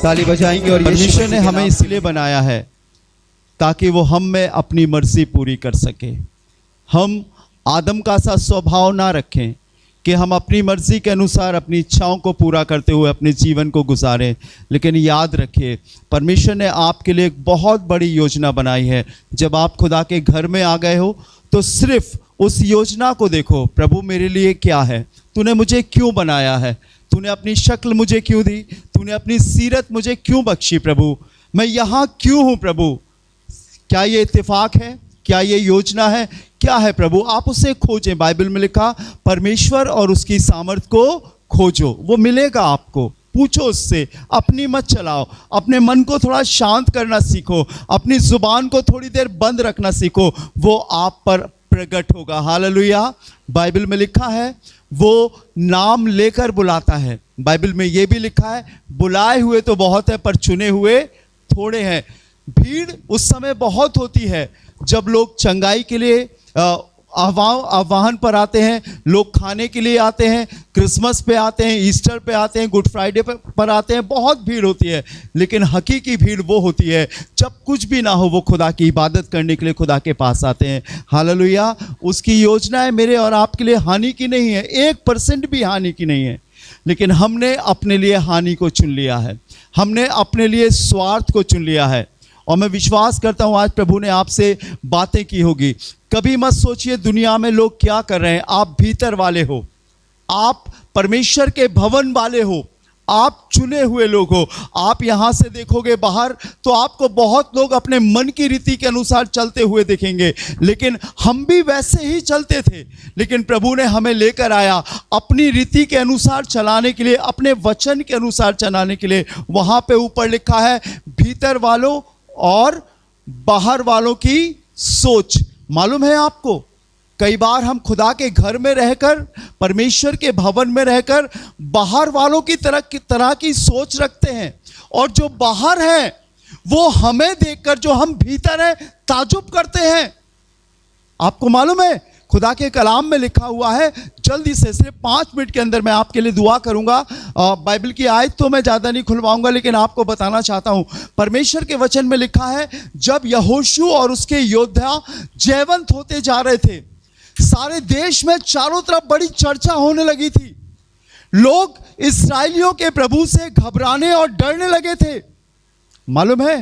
ताली बजाएंगे। और परमेश्वर ने हमें इसलिए बनाया है ताकि वो हम में अपनी मर्जी पूरी कर सके। हम आदम का सा स्वभाव ना रखें कि हम अपनी मर्जी के अनुसार अपनी इच्छाओं को पूरा करते हुए अपने जीवन को गुजारें। लेकिन याद रखिए, परमेश्वर ने आपके लिए एक बहुत बड़ी योजना बनाई है। जब आप खुदा के घर में आ गए हो तो सिर्फ उस योजना को देखो, प्रभु मेरे लिए क्या है, तूने मुझे क्यों बनाया है, तूने अपनी शक्ल मुझे क्यों दी, तूने अपनी सीरत मुझे क्यों बख्शी, प्रभु मैं यहाँ क्यों हूँ, प्रभु क्या ये इत्तेफाक है, क्या ये योजना है, क्या है प्रभु। आप उसे खोजें। बाइबल में लिखा परमेश्वर और उसकी सामर्थ को खोजो, वो मिलेगा आपको। पूछो उससे, अपनी मत चलाओ, अपने मन को थोड़ा शांत करना सीखो, अपनी जुबान को थोड़ी देर बंद रखना सीखो, वो आप पर प्रकट होगा। हालेलुया। बाइबल में लिखा है वो नाम लेकर बुलाता है। बाइबल में ये भी लिखा है बुलाए हुए तो बहुत है पर चुने हुए थोड़े हैं। भीड़ उस समय बहुत होती है जब लोग चंगाई के लिए आह्वान पर आते हैं, लोग खाने के लिए आते हैं, क्रिसमस पे आते हैं, ईस्टर पे आते हैं, गुड फ्राइडे पर आते हैं, बहुत भीड़ होती है। लेकिन हकीकी भीड़ वो होती है जब कुछ भी ना हो, वो खुदा की इबादत करने के लिए खुदा के पास आते हैं। हालेलुया। उसकी योजनाएं मेरे और आपके लिए हानि की नहीं है, 1% भी हानि की नहीं है। लेकिन हमने अपने लिए हानि को चुन लिया है, हमने अपने लिए स्वार्थ को चुन लिया है। और मैं विश्वास करता हूँ आज प्रभु ने आपसे बातें की होगी। कभी मत सोचिए दुनिया में लोग क्या कर रहे हैं, आप भीतर वाले हो, आप परमेश्वर के भवन वाले हो, आप चुने हुए लोग हो। आप यहाँ से देखोगे बाहर तो आपको बहुत लोग अपने मन की रीति के अनुसार चलते हुए दिखेंगे, लेकिन हम भी वैसे ही चलते थे। लेकिन प्रभु ने हमें लेकर आया अपनी रीति के अनुसार चलाने के लिए, अपने वचन के अनुसार चलाने के लिए। वहाँ पे ऊपर लिखा है भीतर वालों और बाहर वालों की सोच। मालूम है आपको, कई बार हम खुदा के घर में रहकर, परमेश्वर के भवन में रहकर बाहर वालों की तरह की सोच रखते हैं, और जो बाहर है वो हमें देखकर जो हम भीतर हैं ताजुब करते हैं। आपको मालूम है खुदा के कलाम में लिखा हुआ है, जल्दी से सिर्फ 5 मिनट के अंदर मैं आपके लिए दुआ करूंगा। बाइबल की आयत तो मैं ज़्यादा नहीं खुलवाऊंगा, लेकिन आपको बताना चाहता हूं परमेश्वर के वचन में लिखा है जब यहोशू और उसके योद्धा जयवंत होते जा रहे थे, सारे देश में चारों तरफ बड़ी चर्चा होने लगी थी। लोग इस्राएलियों के प्रभु से घबराने और डरने लगे थे। मालूम है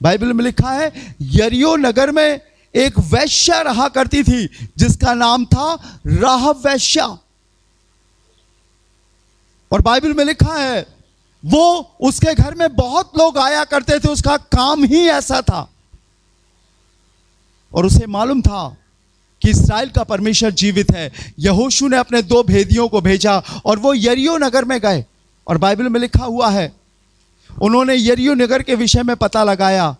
बाइबल में लिखा है यरीहो नगर में एक वैश्या रहा करती थी जिसका नाम था राहब वैश्या। और बाइबल में लिखा है वो उसके घर में बहुत लोग आया करते थे, उसका काम ही ऐसा था। और उसे मालूम था कि इस्राएल का परमेश्वर जीवित है। यहोशू ने अपने 2 भेदियों को भेजा और वो यरीहो नगर में गए। और बाइबल में लिखा हुआ है उन्होंने यरीहो नगर के विषय में पता लगाया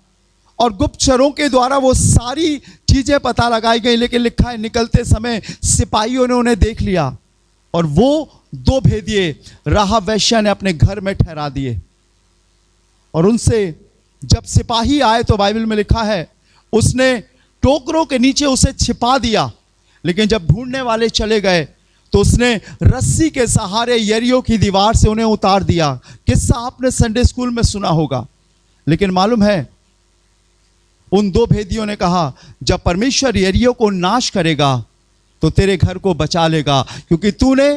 और गुप्तचरों के द्वारा वो सारी चीजें पता लगाई गई। लेकिन लिखा है निकलते समय सिपाहियों ने उन्हें देख लिया और वो 2 भेदिए राहब वैश्या ने अपने घर में ठहरा दिए। और उनसे जब सिपाही आए तो बाइबल में लिखा है उसने टोकरों के नीचे उसे छिपा दिया। लेकिन जब ढूंढने वाले चले गए तो उसने रस्सी के सहारे यरीहो की दीवार से उन्हें उतार दिया। किस्सा आपने संडे स्कूल में सुना होगा। लेकिन मालूम है उन 2 भेदियों ने कहा जब परमेश्वर यरीहो को नाश करेगा तो तेरे घर को बचा लेगा, क्योंकि तूने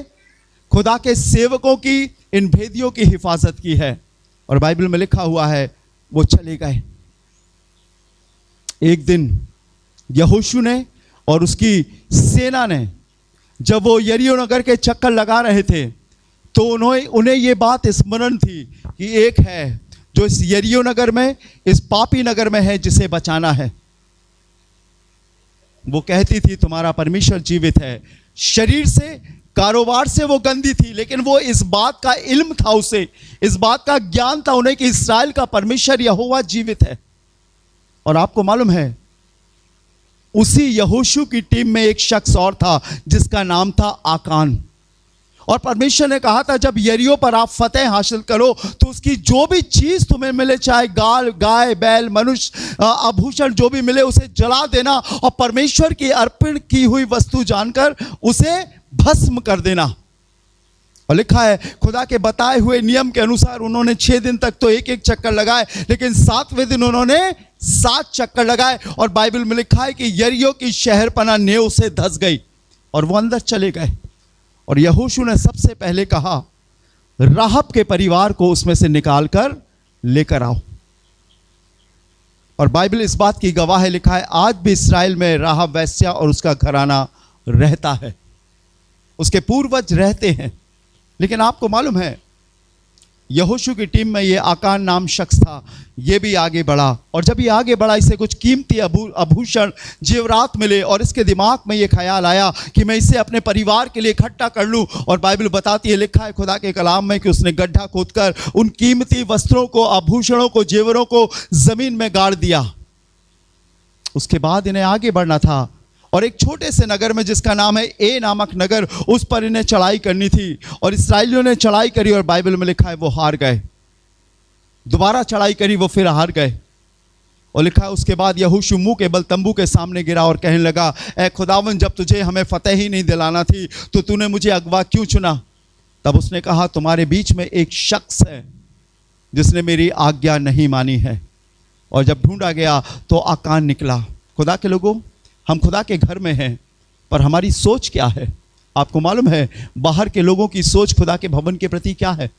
खुदा के सेवकों की इन भेदियों की हिफाजत की है। और बाइबल में लिखा हुआ है वो चले गए। एक दिन यहोशू ने और उसकी सेना ने जब वो यरीहो नगर के चक्कर लगा रहे थे तो उन्हें ये बात स्मरण थी कि एक है जो इस यरीहो नगर में, इस पापी नगर में है, जिसे बचाना है। वो कहती थी तुम्हारा परमेश्वर जीवित है। शरीर से, कारोबार से वो गंदी थी, लेकिन वो इस बात का इल्म था, उसे इस बात का ज्ञान था उन्हें कि इस्राएल का परमेश्वर यहोवा जीवित है। और आपको मालूम है उसी यहोशू की टीम में एक शख्स और था जिसका नाम था आकान। और परमेश्वर ने कहा था जब यरीहो पर आप फतेह हासिल करो तो उसकी जो भी चीज तुम्हें मिले, चाहे गाय बैल मनुष्य आभूषण जो भी मिले, उसे जला देना और परमेश्वर की अर्पण की हुई वस्तु जानकर उसे भस्म कर देना। और लिखा है खुदा के बताए हुए नियम के अनुसार उन्होंने 6 दिन तक तो एक एक चक्कर लगाए, लेकिन 7वें दिन उन्होंने 7 चक्कर लगाए। और बाइबल में लिखा है कि यरीहो की शहरपनाह नेव से धंस गई और वो अंदर चले गए। और यहोशू ने सबसे पहले कहा राहब के परिवार को उसमें से निकाल कर लेकर आओ। और बाइबल इस बात की गवाह है, लिखा है आज भी इस्राएल में राहब वेश्या और उसका घराना रहता है, उसके पूर्वज रहते हैं। लेकिन आपको मालूम है यहोशू की टीम में ये आकान नाम शख्स था, ये भी आगे बढ़ा। और जब ये आगे बढ़ा इसे कुछ कीमती आभूषण जेवरात मिले और इसके दिमाग में ये ख्याल आया कि मैं इसे अपने परिवार के लिए इकट्ठा कर लूं। और बाइबल बताती है, लिखा है खुदा के कलाम में कि उसने गड्ढा खोदकर उन कीमती वस्त्रों को, आभूषणों को, जेवरों को जमीन में गाड़ दिया। उसके बाद इन्हें आगे बढ़ना था और एक छोटे से नगर में जिसका नाम है ए नामक नगर, उस पर इन्हें चढ़ाई करनी थी। और इस्राएलियों ने चढ़ाई करी और बाइबल में लिखा है वो हार गए। दोबारा चढ़ाई करी, वो फिर हार गए। और लिखा है उसके बाद यहोशू मुंह के बल तंबू के सामने गिरा और कहने लगा, ऐ खुदावन, जब तुझे हमें फतेह ही नहीं दिलाना थी तो तूने मुझे अगवा क्यों चुना? तब उसने कहा तुम्हारे बीच में एक शख्स है जिसने मेरी आज्ञा नहीं मानी है। और जब ढूंढा गया तो आकान निकला। खुदा के लोगों, हम खुदा के घर में हैं, पर हमारी सोच क्या है? आपको मालूम है बाहर के लोगों की सोच खुदा के भवन के प्रति क्या है?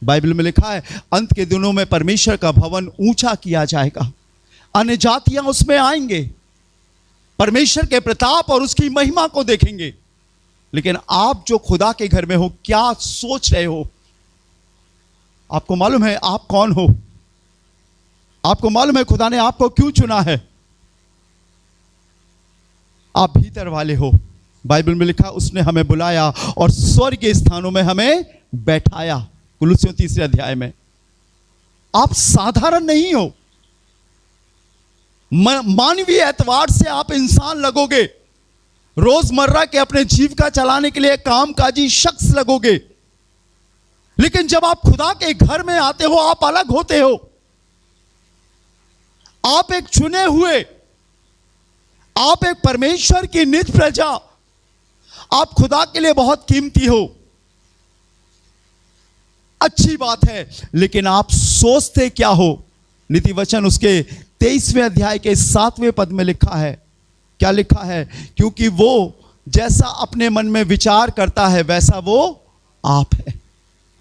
बाइबल में लिखा है अंत के दिनों में परमेश्वर का भवन ऊंचा किया जाएगा, अन्य जातियां उसमें आएंगे, परमेश्वर के प्रताप और उसकी महिमा को देखेंगे। लेकिन आप जो खुदा के घर में हो, क्या सोच रहे हो? आपको मालूम है आप कौन हो? आपको मालूम है खुदा ने आपको क्यों चुना है? आप भीतर वाले हो। बाइबल में लिखा उसने हमें बुलाया और स्वर्ग के स्थानों में हमें बैठाया, कुलुस्सियों 3 अध्याय में। आप साधारण नहीं हो। मानवीय एतवार से आप इंसान लगोगे, रोजमर्रा के अपने जीविका चलाने के लिए कामकाजी शख्स लगोगे। लेकिन जब आप खुदा के घर में आते हो आप अलग होते हो। आप एक चुने हुए, आप एक परमेश्वर की निज प्रजा, आप खुदा के लिए बहुत कीमती हो। अच्छी बात है, लेकिन आप सोचते क्या हो? नीति वचन उसके 23वें अध्याय के 7वें पद में लिखा है, क्या लिखा है? क्योंकि वो जैसा अपने मन में विचार करता है वैसा वो आप है।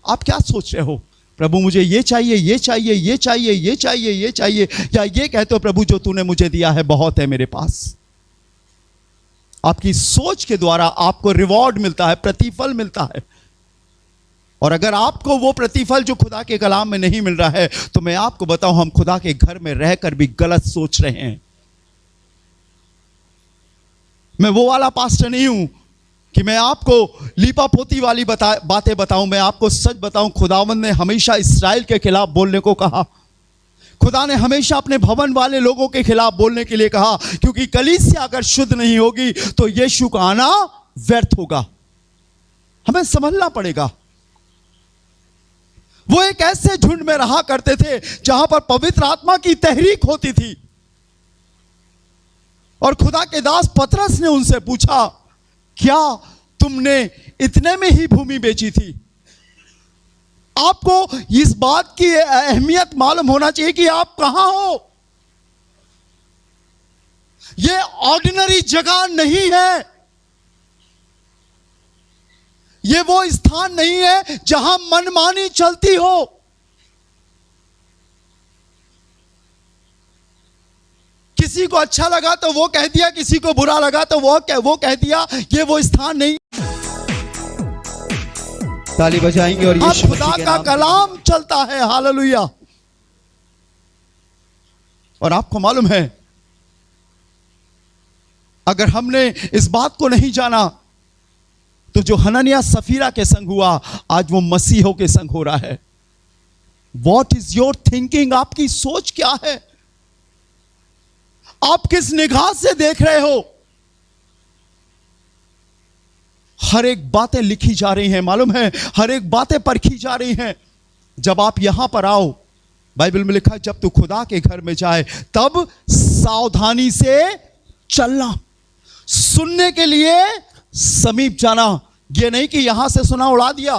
आप क्या सोच रहे हो? प्रभु मुझे ये चाहिए, ये चाहिए, ये चाहिए, ये चाहिए, ये चाहिए, या ये कहते हो प्रभु जो तूने मुझे दिया है बहुत है मेरे पास? आपकी सोच के द्वारा आपको रिवॉर्ड मिलता है, प्रतिफल मिलता है। और अगर आपको वो प्रतिफल जो खुदा के कलाम में नहीं मिल रहा है, तो मैं आपको बताऊं हम खुदा के घर में रहकर भी गलत सोच रहे हैं। मैं वो वाला पास्टर नहीं हूं कि मैं आपको लीपा पोती वाली बातें बताऊं। मैं आपको सच बताऊं, खुदावंद ने हमेशा इस्राएल के खिलाफ बोलने को कहा। खुदा ने हमेशा अपने भवन वाले लोगों के खिलाफ बोलने के लिए कहा, क्योंकि कलीसिया अगर शुद्ध नहीं होगी तो यीशु का आना व्यर्थ होगा। हमें समझना पड़ेगा। वो एक ऐसे झुंड में रहा करते थे जहां पर पवित्र आत्मा की तहरीक होती थी। और खुदा के दास पतरस ने उनसे पूछा, क्या तुमने इतने में ही भूमि बेची थी? आपको इस बात की अहमियत मालूम होना चाहिए कि आप कहां हो। यह ऑर्डिनरी जगह नहीं है। यह वो स्थान नहीं है जहां मनमानी चलती हो। किसी को अच्छा लगा तो वो कह दिया, किसी को बुरा लगा तो वो कह दिया। ये वो स्थान नहीं। ताली बजाएंगे और अब खुदा का कलाम चलता है। हालेलुया। और आपको मालूम है अगर हमने इस बात को नहीं जाना तो जो हनन्याह सफीरा के संग हुआ आज वो मसीहों के संग हो रहा है। What is your thinking? आपकी सोच क्या है? आप किस निगाह से देख रहे हो? हर एक बातें लिखी जा रही हैं, मालूम है, हर एक बातें परखी जा रही हैं। जब आप यहां पर आओ, बाइबल में लिखा है जब तू खुदा के घर में जाए तब सावधानी से चलना, सुनने के लिए समीप जाना, ये नहीं कि यहां से सुना उड़ा दिया।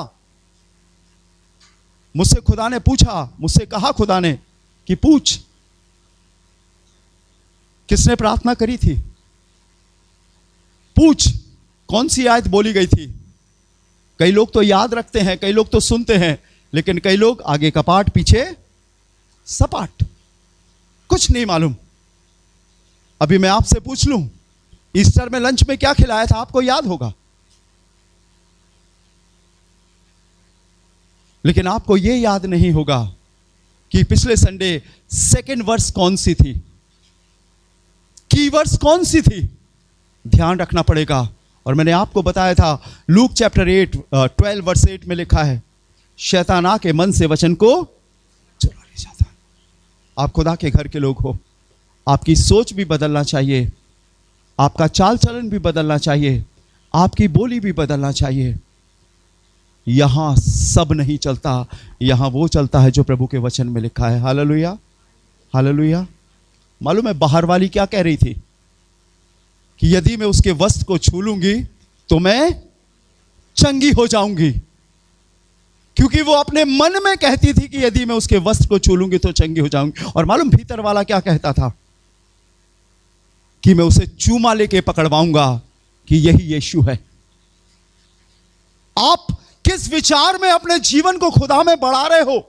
मुझसे खुदा ने पूछा, मुझसे कहा खुदा ने कि पूछ किसने प्रार्थना करी थी, पूछ कौन सी आयत बोली गई थी। कई लोग तो याद रखते हैं, कई लोग तो सुनते हैं, लेकिन कई लोग आगे कपाट पीछे सपाट, कुछ नहीं मालूम। अभी मैं आपसे पूछ लूं, ईस्टर में लंच में क्या खिलाया था, आपको याद होगा, लेकिन आपको यह याद नहीं होगा कि पिछले संडे सेकंड वर्स कौन सी थी, की वर्स कौन सी थी। ध्यान रखना पड़ेगा। और मैंने आपको बताया था, लूक चैप्टर 8 12 वर्स 8 में लिखा है, शैतान आके मन से वचन को चुरा ले जाता है। आप खुदा के घर के लोग हो, आपकी सोच भी बदलना चाहिए, आपका चाल चलन भी बदलना चाहिए, आपकी बोली भी बदलना चाहिए। यहां सब नहीं चलता, यहां वो चलता है जो प्रभु के वचन में लिखा है। Hallelujah, hallelujah. मालूम है बाहर वाली क्या कह रही थी कि यदि मैं उसके वस्त्र को छू लूंगी तो मैं चंगी हो जाऊंगी, क्योंकि वो अपने मन में कहती थी कि यदि मैं उसके वस्त्र को छू लूंगी तो चंगी हो जाऊंगी। और मालूम भीतर वाला क्या कहता था कि मैं उसे चूमा लेके पकड़वाऊंगा कि यही यीशु है। आप किस विचार में अपने जीवन को खुदा में बढ़ा रहे हो,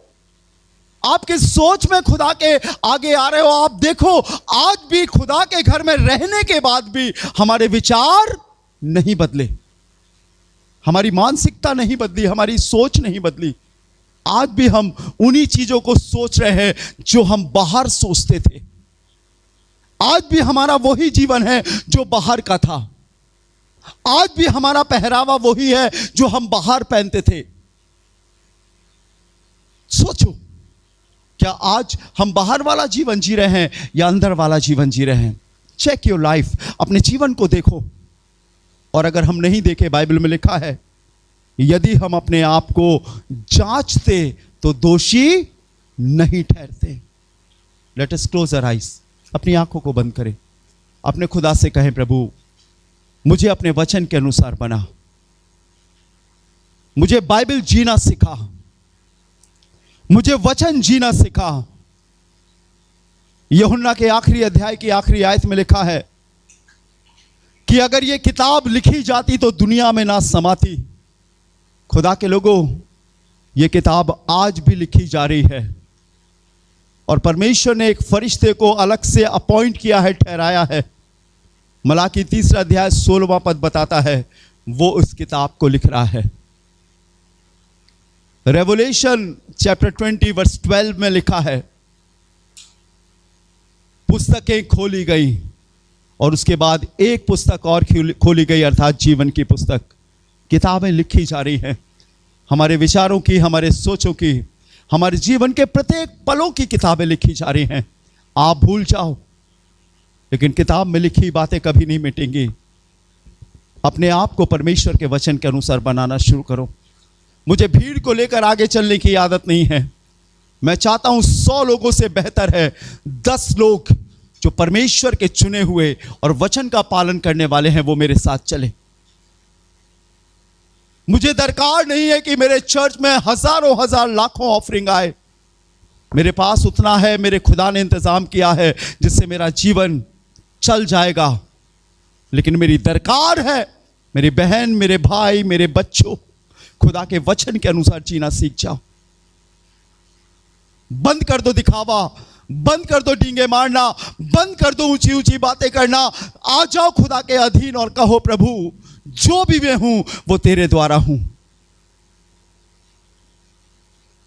आप किस सोच में खुदा के आगे आ रहे हो। आप देखो, आज भी खुदा के घर में रहने के बाद भी हमारे विचार नहीं बदले, हमारी मानसिकता नहीं बदली, हमारी सोच नहीं बदली। आज भी हम उन्हीं चीजों को सोच रहे हैं जो हम बाहर सोचते थे। आज भी हमारा वही जीवन है जो बाहर का था। आज भी हमारा पहरावा वही है जो हम बाहर पहनते थे। सोचो, क्या आज हम बाहर वाला जीवन जी रहे हैं या अंदर वाला जीवन जी रहे हैं? चेक योर लाइफ, अपने जीवन को देखो। और अगर हम नहीं देखे, बाइबल में लिखा है, यदि हम अपने आप को जांचते तो दोषी नहीं ठहरते। Let us close our eyes, अपनी आंखों को बंद करें, अपने खुदा से कहें, प्रभु मुझे अपने वचन के अनुसार बना, मुझे बाइबल जीना सिखा, मुझे वचन जीना सिखा। यूहन्ना के आखिरी अध्याय की आखिरी आयत में लिखा है कि अगर यह किताब लिखी जाती तो दुनिया में ना समाती। खुदा के लोगों, यह किताब आज भी लिखी जा रही है और परमेश्वर ने एक फरिश्ते को अलग से अपॉइंट किया है, ठहराया है। मलाकी 3 अध्याय 16वां पद बताता है, वो उस किताब को लिख रहा है। रेवलेशन चैप्टर 20 वर्स 12 में लिखा है, पुस्तकें खोली गई और उसके बाद एक पुस्तक और खोली गई, अर्थात जीवन की पुस्तक। किताबें लिखी जा रही हैं, हमारे विचारों की, हमारे सोचों की, हमारे जीवन के प्रत्येक पलों की किताबें लिखी जा रही हैं। आप भूल जाओ, लेकिन किताब में लिखी बातें कभी नहीं मिटेंगी। अपने आप को परमेश्वर के वचन के अनुसार बनाना शुरू करो। मुझे भीड़ को लेकर आगे चलने की आदत नहीं है। मैं चाहता हूं 100 लोगों से बेहतर है 10 लोग जो परमेश्वर के चुने हुए और वचन का पालन करने वाले हैं, वो मेरे साथ चले। मुझे दरकार नहीं है कि मेरे चर्च में हजारों हजार लाखों ऑफरिंग आए। मेरे पास उतना है, मेरे खुदा ने इंतजाम किया है जिससे मेरा जीवन चल जाएगा। लेकिन मेरी दरकार है, मेरी बहन, मेरे भाई, मेरे बच्चों, खुदा के वचन के अनुसार जीना सीख जाओ। बंद कर दो दिखावा, बंद कर दो डींगे मारना, बंद कर दो ऊंची ऊंची बातें करना। आ जाओ खुदा के अधीन और कहो, प्रभु जो भी मैं हूं वो तेरे द्वारा हूं।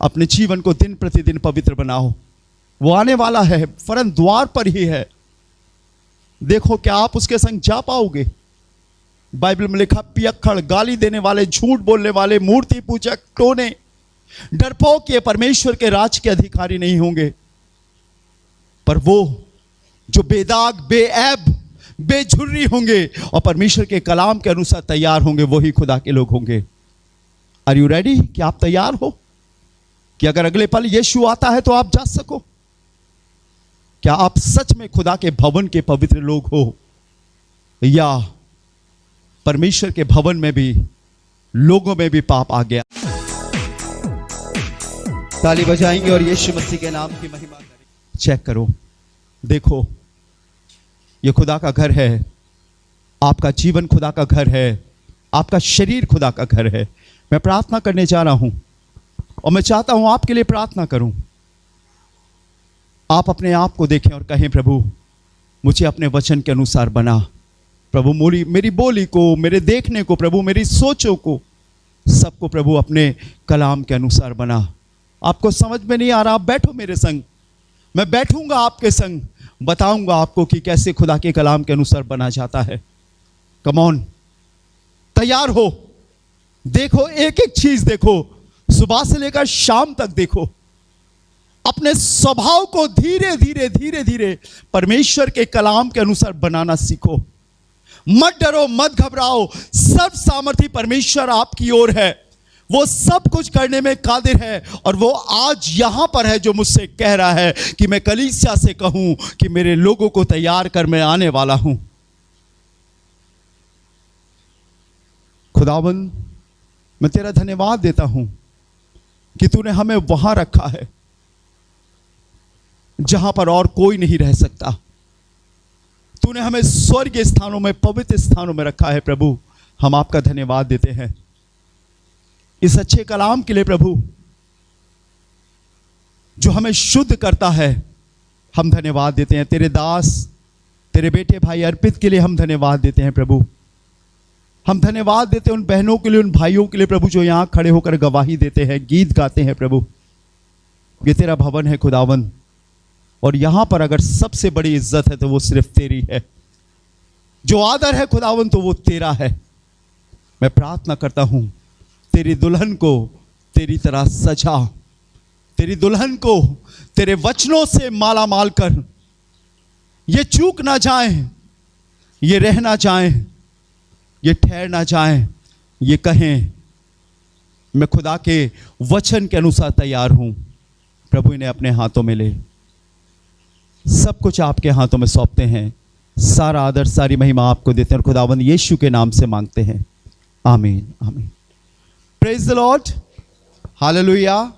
अपने जीवन को दिन प्रतिदिन पवित्र बनाओ। वो आने वाला है, फरन द्वार पर ही है। देखो क्या आप उसके संग जा पाओगे? बाइबल में लिखा, पियक्कड़, गाली देने वाले, झूठ बोलने वाले, मूर्ति पूजक, टोने, डरपोक ये परमेश्वर के राज के अधिकारी नहीं होंगे। पर वो जो बेदाग, बेऐब, बेझुर्री होंगे और परमेश्वर के कलाम के अनुसार तैयार होंगे, वही खुदा के लोग होंगे। Are you ready? क्या आप तैयार हो कि अगर अगले पल यीशु आता है तो आप जा सको? क्या आप सच में खुदा के भवन के पवित्र लोग हो, या परमेश्वर के भवन में भी लोगों में भी पाप आ गया। ताली बजाएंगे और यीशु मसीह के नाम की महिमा करेंगे। चेक करो, देखो, ये खुदा का घर है। आपका जीवन खुदा का घर है। आपका शरीर खुदा का घर है। मैं प्रार्थना करने जा रहा हूं और मैं चाहता हूं आपके लिए प्रार्थना करूं। आप अपने आप को देखें और कहें, प्रभु मुझे अपने वचन के अनुसार बना। प्रभु मेरी बोली को, मेरे देखने को, प्रभु मेरी सोचों को, सबको प्रभु अपने कलाम के अनुसार बना। आपको समझ में नहीं आ रहा, आप बैठो मेरे संग, मैं बैठूंगा आपके संग, बताऊंगा आपको कि कैसे खुदा के कलाम के अनुसार बना जाता है। कम ऑन, तैयार हो। देखो, एक एक चीज देखो, सुबह से लेकर शाम तक देखो। अपने स्वभाव को धीरे धीरे धीरे धीरे परमेश्वर के कलाम के अनुसार बनाना सीखो। मत डरो, मत घबराओ। सब सामर्थी परमेश्वर आपकी ओर है। वो सब कुछ करने में कादिर है और वो आज यहां पर है जो मुझसे कह रहा है कि मैं कलीसिया से कहूं कि मेरे लोगों को तैयार कर मैं आने वाला हूं। खुदावन, मैं तेरा धन्यवाद देता हूं कि तूने हमें वहां रखा है जहां पर और कोई नहीं रह सकता। तूने हमें स्वर्गीय स्थानों में, पवित्र स्थानों में रखा है। प्रभु, हम आपका धन्यवाद देते हैं इस अच्छे कलाम के लिए प्रभु, जो हमें शुद्ध करता है। हम धन्यवाद देते हैं तेरे दास, तेरे बेटे भाई अर्पित के लिए हम धन्यवाद देते हैं प्रभु। हम धन्यवाद देते हैं उन बहनों के लिए, उन भाइयों के लिए प्रभु, जो यहां खड़े होकर गवाही देते हैं, गीत गाते हैं प्रभु। ये तेरा भवन है खुदावन, और यहां पर अगर सबसे बड़ी इज्जत है तो वो सिर्फ तेरी है। जो आदर है खुदावन तो वो तेरा है। मैं प्रार्थना करता हूं, तेरी दुल्हन को तेरी तरह सजा, तेरी दुल्हन को तेरे वचनों से माला माल कर। ये चूक ना जाए, ये रह ना जाए, ये ठहर ना जाए, ये कहें मैं खुदा के वचन के अनुसार तैयार हूं। प्रभु, इन्हें अपने हाथों में ले। सब कुछ आपके हाथों में सौंपते हैं। सारा आदर, सारी महिमा आपको देते हैं और खुदावंद यीशु के नाम से मांगते हैं। आमीन, आमीन। Praise the Lord, hallelujah.